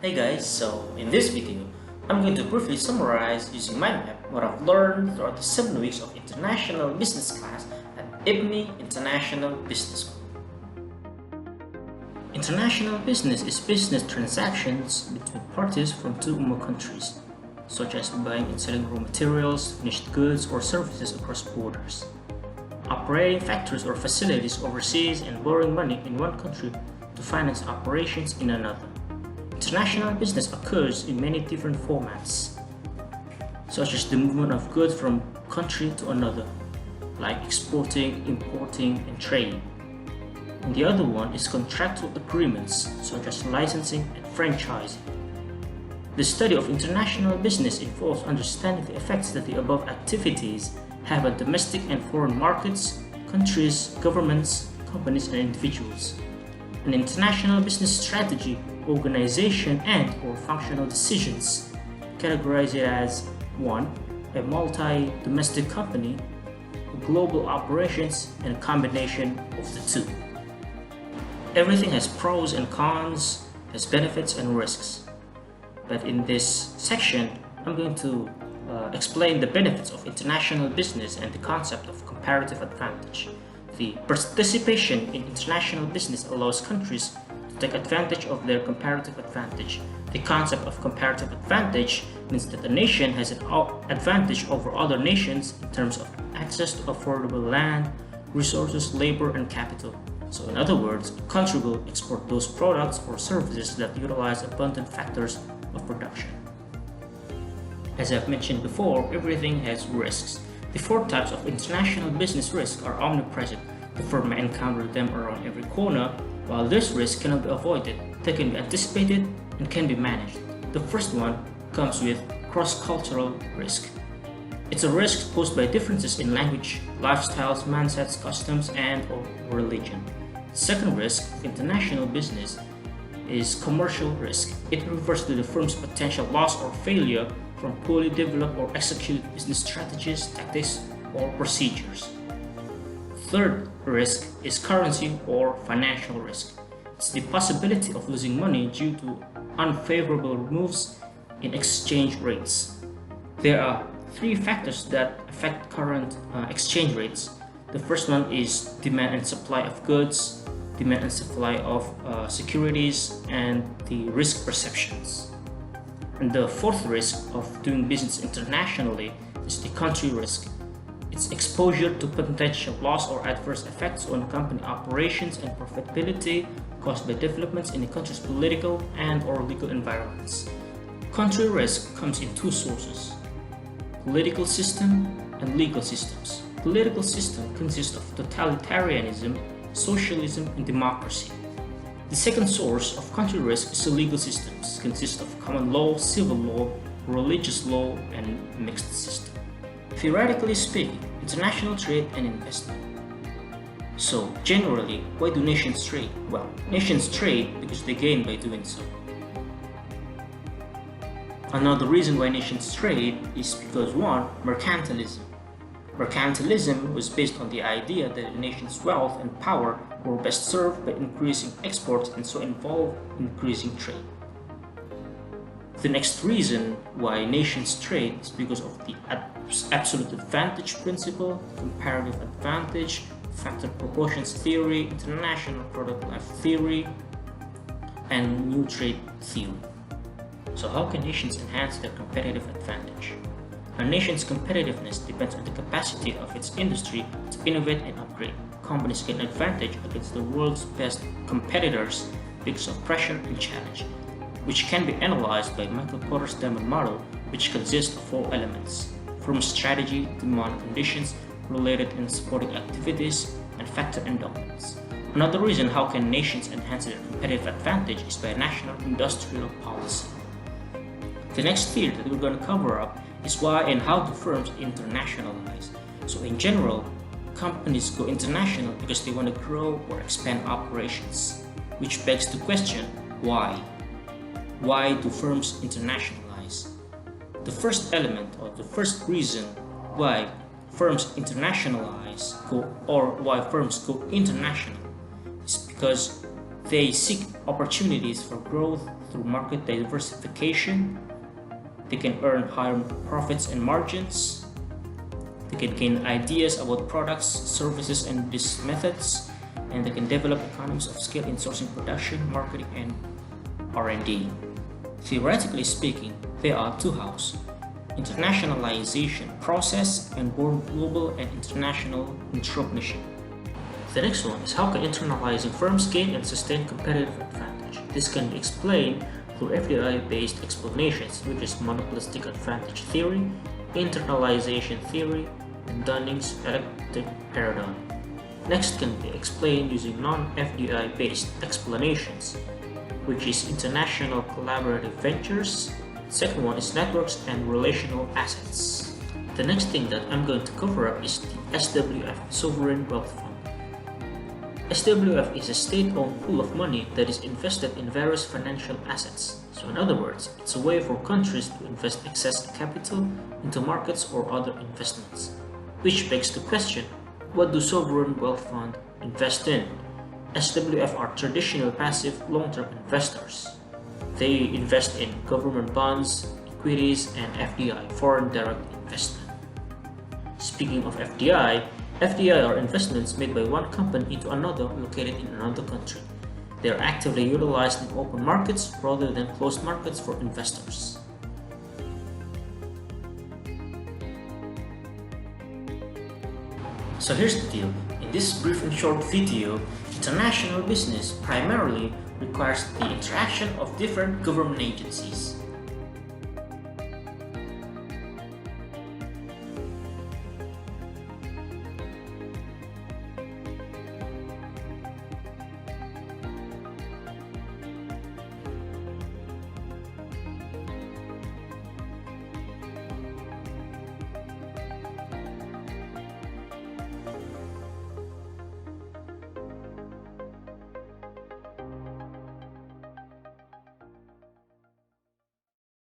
Hey guys, so in this video, I'm going to briefly summarize using mind map what I've learned throughout the 7 weeks of international business class at IPMI International Business School. International business is business transactions between parties from two or more countries, such as buying and selling raw materials, finished goods, or services across borders. Operating factories or facilities overseas and borrowing money in one country to finance operations in another. International business occurs in many different formats, such as the movement of goods from country to another, like exporting, importing, and trade. And the other one is contractual agreements, such as licensing and franchising. The study of international business involves understanding the effects that the above activities have on domestic and foreign markets, countries, governments, companies, and individuals. An international business strategy, organization, and/or functional decisions categorize it as 1. A multi-domestic company, global operations, and a combination of the two. Everything has pros and cons, has benefits and risks. But in this section, I'm going to explain the benefits of international business and the concept of comparative advantage. The participation in international business allows countries to take advantage of their comparative advantage. The concept of comparative advantage means that a nation has an advantage over other nations in terms of access to affordable land, resources, labor, and capital. So in other words, a country will export those products or services that utilize abundant factors of production. As I've mentioned before, everything has risks. The 4 types of international business risks are omnipresent. The firm may encounter them around every corner. While this risk cannot be avoided, they can be anticipated and can be managed. The first one comes with cross-cultural risk. It's a risk posed by differences in language, lifestyles, mindsets, customs, and/or religion. The second risk of international business is commercial risk. It refers to the firm's potential loss or failure from poorly developed or executed business strategies, tactics, or procedures. Third risk is currency or financial risk. It's the possibility of losing money due to unfavorable moves in exchange rates. There are 3 factors that affect current exchange rates. The first one is demand and supply of goods, demand and supply of securities, and the risk perceptions. And the fourth risk of doing business internationally is the country risk. It's exposure to potential loss or adverse effects on company operations and profitability caused by developments in the country's political and/or legal environments. Country risk comes in 2 sources: political system and legal systems. Political system consists of totalitarianism, socialism, and democracy. The second source of country risk is the legal systems, consist of common law, civil law, religious law, and mixed system. Theoretically speaking, international trade and investment. So generally, why do nations trade? Well, nations trade because they gain by doing so. Another reason why nations trade is because 1. Mercantilism. Mercantilism was based on the idea that a nation's wealth and power were best served by increasing exports and so involved increasing trade. The next reason why nations trade is because of the absolute advantage principle, comparative advantage, factor proportions theory, international product life theory, and new trade theory. So how can nations enhance their competitive advantage? A nation's competitiveness depends on the capacity of its industry to innovate and upgrade. Companies gain advantage against the world's best competitors because of pressure and challenge, which can be analyzed by Michael Porter's diamond model, which consists of 4 elements: firm strategy, demand conditions, related and supporting activities, and factor endowments. Another reason how can nations enhance their competitive advantage is by national industrial policy. The next field that we're going to cover up is why and how do firms internationalize. So in general, companies go international because they want to grow or expand operations, which begs the question, why? Why do firms internationalize? The first element or the first reason why firms internationalize or why firms go international is because They seek opportunities for growth through market diversification. They can earn higher profits and margins. They can gain ideas about products, services, and business methods. And they can develop economies of scale in sourcing, production, marketing, and R&D. Theoretically speaking, there are two halves: internationalization process and global and international entrepreneurship. The next one is how can internalizing firms gain and sustain competitive advantage. This can be explained through FDI-based explanations, which is monopolistic advantage theory, internalization theory, and Dunning's electric paradigm. Next can be explained using non-FDI-based explanations, which is international collaborative ventures. Second one is networks and relational assets. The next thing that I'm going to cover up is the SWF, Sovereign Wealth Fund. SWF is a state-owned pool of money that is invested in various financial assets. So in other words, it's a way for countries to invest excess capital into markets or other investments. Which begs the question, what do sovereign wealth funds invest in? SWF are traditional passive long-term investors. They invest in government bonds, equities, and FDI, foreign direct investment. Speaking of FDI, FDI are investments made by one company into another located in another country. They are actively utilized in open markets rather than closed markets for investors. So here's the deal. In this brief and short video, international business primarily requires the interaction of different government agencies.